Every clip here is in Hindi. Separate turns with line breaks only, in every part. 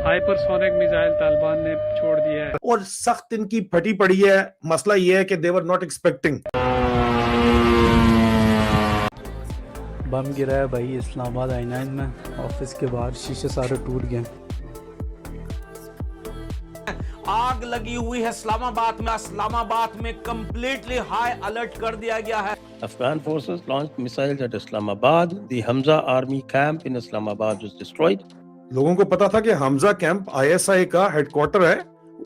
हाइपरसोनिक मिसाइल तालिबान ने छोड़ दिया है
और सख्त इनकी फटी पड़ी है। मसला ये है कि दे वर नॉट एक्सपेक्टिंग।
बम गिरा है भाई इस्लामाबाद I9 में, ऑफिस के बाहर शीशे सारे टूट गए।
आग लगी हुई है इस्लामाबाद में कंप्लीटली हाई अलर्ट कर दिया गया है।
Afghan forces launched missiles at Islamabad. The Hamza army camp in Islamabad was destroyed.
लोगों को पता था कि हमजा कैंप ISI का हेडक्वार्टर है,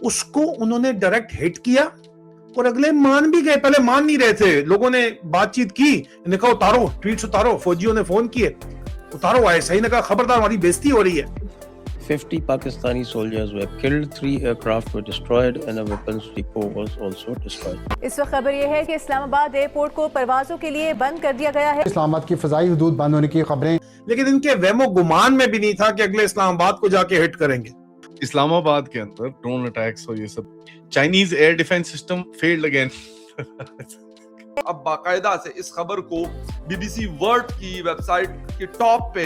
उसको उन्होंने डायरेक्ट हिट किया और अगले मान भी गए। पहले मान नहीं रहे थे, लोगों ने बातचीत की, इन्हें कहा उतारो, ट्वीट्स उतारो। फौजियों ने फोन किए, उतारो। ISI ने कहा खबरदार हमारी बेइज्जती हो रही है।
50 Pakistani soldiers were killed, 3 aircraft were destroyed and a weapons depot was also destroyed.
इस वक्त खबर यह है कि इस्लामाबाद एयरपोर्ट को परवाजों के लिए बंद कर दिया गया है।
इस्लामाबाद की फजाई हदूद बंद होने की खबरें,
लेकिन इनके वहमो गुमान में भी नहीं था कि अगले इस्लामाबाद को जाके हिट करेंगे।
इस्लामाबाद के अंदर ड्रोन अटैक्स और ये सब, Chinese air defence system failed again.
अब बाकायदा से इस खबर को BBC वर्ल्ड की वेबसाइट के टॉप पे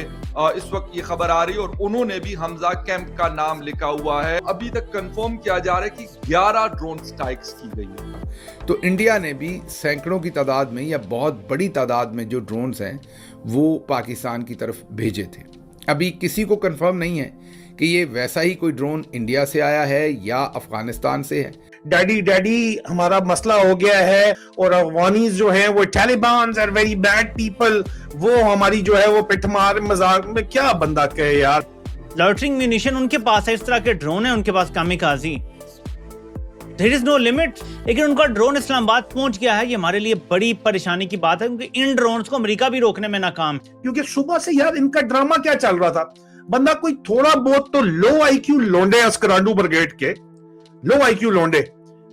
इस वक्त ये खबर आ रही है और उन्होंने भी हमजा कैंप का नाम लिखा हुआ है। अभी तक कंफर्म किया जा रहा है कि 11 ड्रोन स्ट्राइक्स की गई है।
तो इंडिया ने भी सैकड़ों की तादाद में या बहुत बड़ी तादाद में जो ड्रोन्स हैं वो पाकिस्तान की तरफ भेजे थे। अभी किसी को कंफर्म नहीं है कि ये वैसा ही कोई ड्रोन इंडिया से आया है या अफगानिस्तान से है।
डैडी हमारा मसला हो गया है और अफगानीज जो है वो Taliban are very bad people, वो हमारी जो है वो पिठमार मजाक में क्या बंदा कहे यार।
लॉटरिंग म्यूनिशन उनके पास है, इस तरह के ड्रोन है उनके पास kamikaze, there is no limit. लेकिन उनका ड्रोन इस्लामाबाद पहुंच गया है, ये हमारे लिए बड़ी परेशानी की बात है क्योंकि इन ड्रोन्स को अमेरिका भी रोकने में नाकाम।
क्योंकि सुबह से यार इनका ड्रामा क्या चल रहा था, बंदा कोई थोड़ा बहुत तो लो IQ लोंडे अस्करांडू ब्रिगेड के लो IQ लोंडे,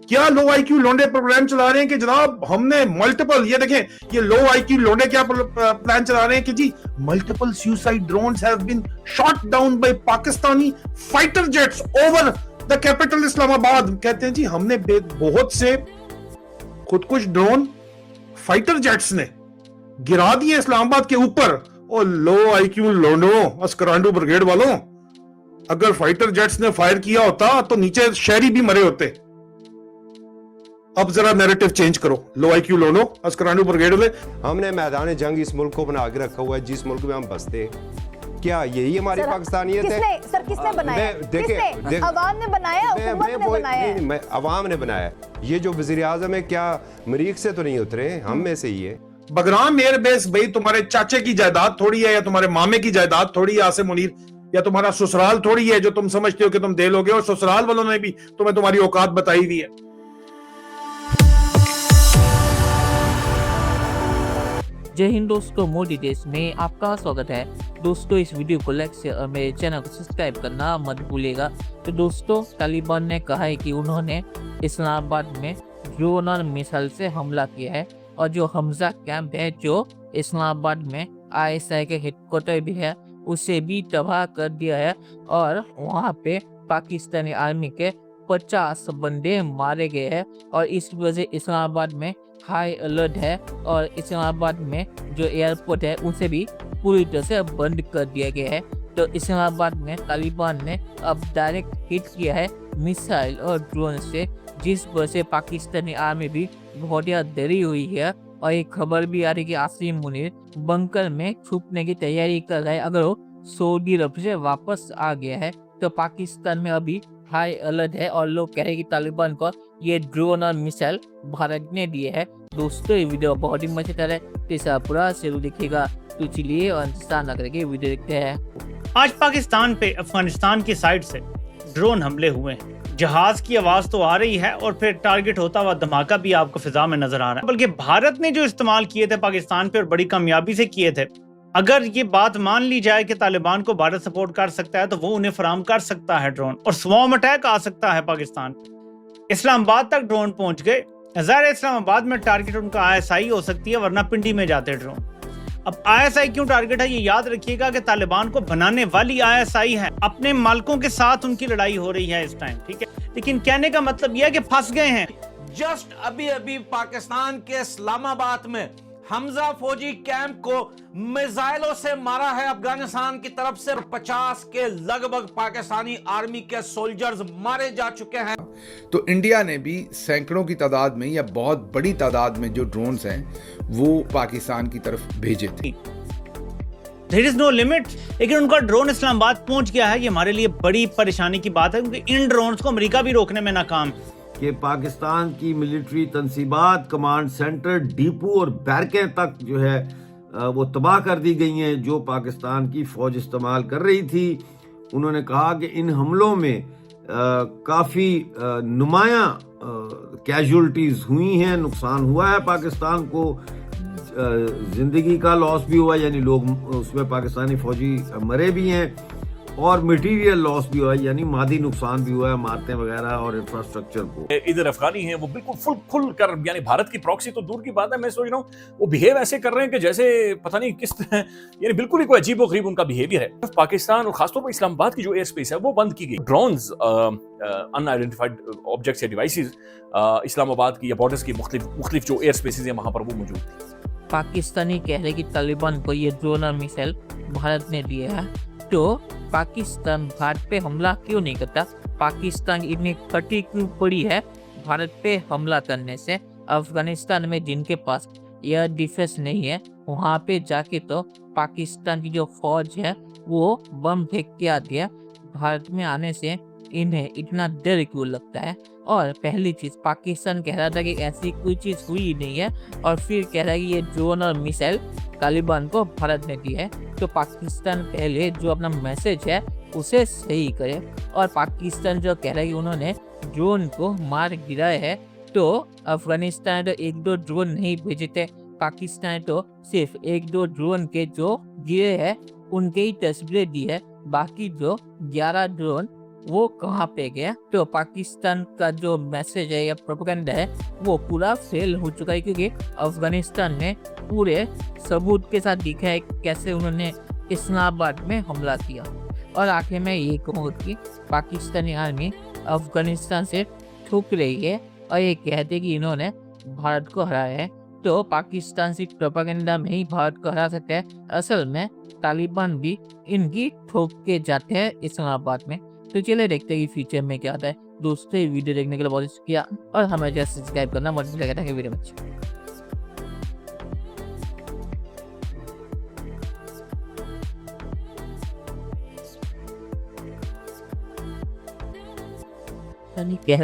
क्या लो IQ लोंडे प्रोग्राम चला रहे हैं कि जनाब हमने मल्टीपल, ये देखें ये लो IQ लोंडे क्या प्लान चला रहे हैं कि जी multiple suicide drones have been shot down by Pakistani fighter jets over the capital Islamabad. कहते हैं जी हमने बहुत से खुदकुश ड्रोन फाइटर जेट्स ने गिरा दिए इस्लामाबाद के ऊपर। और लो IQ लोंडो अस्करांडू ब्रिगेड वालों, अगर फाइटर जेट्स ने फायर किया होता तो नीचे शहरी भी मरे होते। अब जरा नैरेटिव चेंज करो, लो IQ लोंडो अस्करांडू ब्रिगेड वाले।
हमने मैदान जंग इस मुल्क को बना के रखा हुआ है जिस मुल्क में हम बसते हैं। क्या यही हमारी पाकिस्तानियत है?
सर किसने बनाया? किसने? अवाम ने बनाया, हुकूमत ने बनाया?
नहीं, अवाम ने बनाया। ये जो वजीर आजम है क्या मरीख से तो नहीं उतरे, हम में से ही है।
बगराम एयरबेस भाई तुम्हारे चाचे की जायदाद थोड़ी है या तुम्हारे मामे की जायदाद थोड़ी है आसिम मुनीर, या तुम्हारा ससुराल थोड़ी है जो तुम समझते हो कि तुम दे लोगे। और ससुराल वालों ने भी तुम्हें तुम्हारी औकात बताई हुई है।
जय हिंद दोस्तों, मोदी देश में आपका स्वागत है। दोस्तों इस वीडियो को लाइक शेयर और मेरे चैनल को सब्सक्राइब करना मत भूलिएगा। तो दोस्तों तालिबान ने कहा है कि उन्होंने इस्लामाबाद में ड्रोन और मिसाइल से हमला किया है और जो हमजा कैंप है जो इस्लामाबाद में ISI के हेडक्वार्टर भी है उसे भी तबाह कर दिया है और वहाँ पे पाकिस्तानी आर्मी के 50 बंदे मारे गए हैं और इस वजह से इस्लामाबाद में हाई अलर्ट है और इस्लामाबाद में जो एयरपोर्ट है उसे भी पूरी तरह से बंद कर दिया गया है। तो इस्लामाबाद में तालिबान ने अब डायरेक्ट हिट किया है मिसाइल और ड्रोन से, जिस वजह से पाकिस्तानी आर्मी भी बहुत ज़्यादा डरी हुई है। और एक खबर भी आ रही कि आसिम मुनीर बंकर में छुपने की तैयारी कर रहा है। अगर वो सऊदी अरब से वापस आ गया है तो पाकिस्तान में अभी हाई अलर्ट है और लोग कह रहे हैं कि तालिबान को ये ड्रोन और मिसाइल भारत ने दिए है। दोस्तों ये वीडियो बहुत ही मजेदार है, तो इसे आप पूरा जरूर देखिएगा। तो चलिए और इंतजार न करके वीडियो देखते हैं।
आज पाकिस्तान पे अफगानिस्तान की साइड से ड्रोन हमले हुए हैं, जहाज की आवाज तो आ रही है और फिर टारगेट होता हुआ धमाका भी आपको फिजा में नजर आ रहा है। बल्कि भारत ने जो इस्तेमाल किए थे पाकिस्तान पे और बड़ी कामयाबी से किए थे। अगर ये बात मान ली जाए कि तालिबान को भारत सपोर्ट कर सकता है तो वो उन्हें फराम कर सकता है ड्रोन, और स्वॉर्म अटैक आ सकता है पाकिस्तान। इस्लामाबाद तक ड्रोन पहुंच गए, ज़ाहिर इस्लामाबाद में टारगेट उनका ISI हो सकती है, वरना पिंडी में जाते ड्रोन। अब ISI क्यों टारगेट है ये याद रखिएगा कि तालिबान को बनाने वाली ISI है, अपने मालिकों के साथ उनकी लड़ाई हो रही है इस टाइम, ठीक है। लेकिन कहने का मतलब यह है कि फंस गए हैं।
जस्ट अभी अभी पाकिस्तान के इस्लामाबाद में हमजा फौजी कैंप को मिसाइलों से मारा है अफगानिस्तान की तरफ से। 50 के लगभग पाकिस्तानी आर्मी के सोल्जर्स मारे जा चुके हैं।
तो इंडिया ने भी सैकड़ों की तादाद में या बहुत बड़ी तादाद में जो ड्रोन्स हैं वो पाकिस्तान की तरफ भेजे थे।
देयर इज नो लिमिट, लेकिन उनका ड्रोन इस्लामाबाद पहुंच गया है। ये हमारे लिए बड़ी परेशानी की बात है, क्योंकि इन ड्रोन्स को अमेरिका भी रोकने में नाकाम
कि पाकिस्तान की मिलिट्री तंसीबात, कमांड सेंटर, डिपो और बैरकें तक जो है वो तबाह कर दी गई हैं जो पाकिस्तान की फ़ौज इस्तेमाल कर रही थी। उन्होंने कहा कि इन हमलों में काफ़ी नुमायां कैजुअल्टीज़ हुई हैं, नुकसान हुआ है पाकिस्तान को, ज़िंदगी का लॉस भी हुआ, यानी लोग उसमें पाकिस्तानी फ़ौजी मरे भी हैं, और मटेरियल लॉस भी हुआ है, यानी मादी नुकसान भी हुआ है, इमारतें वगैरह और इंफ्रास्ट्रक्चर को।
इधर अफगानी हैं वो बिल्कुल फुल खुल कर, यानी भारत की प्रॉक्सी तो दूर की बात है, मैं सोच रहा हूँ वो बिहेव ऐसे कर रहे हैं कि जैसे पता नहीं किस तरह, यानी बिल्कुल ही कोई अजीबोगरीब उनका बिहेवियर है। पाकिस्तान और खासतौर पर इस्लामाबाद की जो एयर स्पेस है वो बंद की गई। ड्रोन्स, अनआइडेंटिफाइड ऑब्जेक्ट्स या डिवाइसेस इस्लामाबाद की या बॉर्डर्स की मुख्तलिफ जो एयर स्पेसेस हैं वहां पर वो मौजूद थी।
पाकिस्तानी कह रहे कि तालिबान को ये ड्रोन और मिसाइल भारत ने दिया है, तो पाकिस्तान भारत पे हमला क्यों नहीं करता? पाकिस्तान इतनी कटी क्यों पड़ी है भारत पे हमला करने से? अफगानिस्तान में जिनके पास एयर डिफेंस नहीं है वहाँ पे जाके तो पाकिस्तान की जो फौज है वो बम फेंक के आती है। भारत में आने से इन्हें इतना डर क्यों लगता है? और पहली चीज, पाकिस्तान कह रहा था कि ऐसी कोई चीज हुई ही नहीं है, और फिर कह रहा है कि ये ड्रोन और मिसाइल तालिबान को भारत ने दी है। तो पाकिस्तान पहले जो अपना मैसेज है उसे सही करे। और पाकिस्तान जो कह रहा है कि उन्होंने ड्रोन को मार गिराया है, तो अफगानिस्तान तो 1-2 ड्रोन नहीं भेजे थे, पाकिस्तान तो सिर्फ 1-2 ड्रोन के जो गिरे हैं उनके ही तस्वीरें दी है। बाकी जो 11 ड्रोन वो कहाँ पे गया? तो पाकिस्तान का जो मैसेज है या प्रोपेगेंडा है वो पूरा फेल हो चुका है, क्योंकि अफगानिस्तान ने पूरे सबूत के साथ दिखा है कैसे उन्होंने इस्लामाबाद में हमला किया। और आखिर में ये कहूँ कि पाकिस्तानी आर्मी अफगानिस्तान से ठुक रही है और ये कहते कि इन्होंने भारत को हराया है। तो पाकिस्तान से प्रोपेगेंडा में ही भारत को हरा सकता है, असल में तालिबान भी इनकी ठोक के जाते हैं इस्लामाबाद में। तो चलिए देखते हैं कि फ्यूचर में क्या आता है। दोस्तों ये वीडियो देखने के लिए बहुत शुक्रिया, और हमें जैसे सब्सक्राइब करना मत भूलिएगा कि वीडियो अच्छा। कह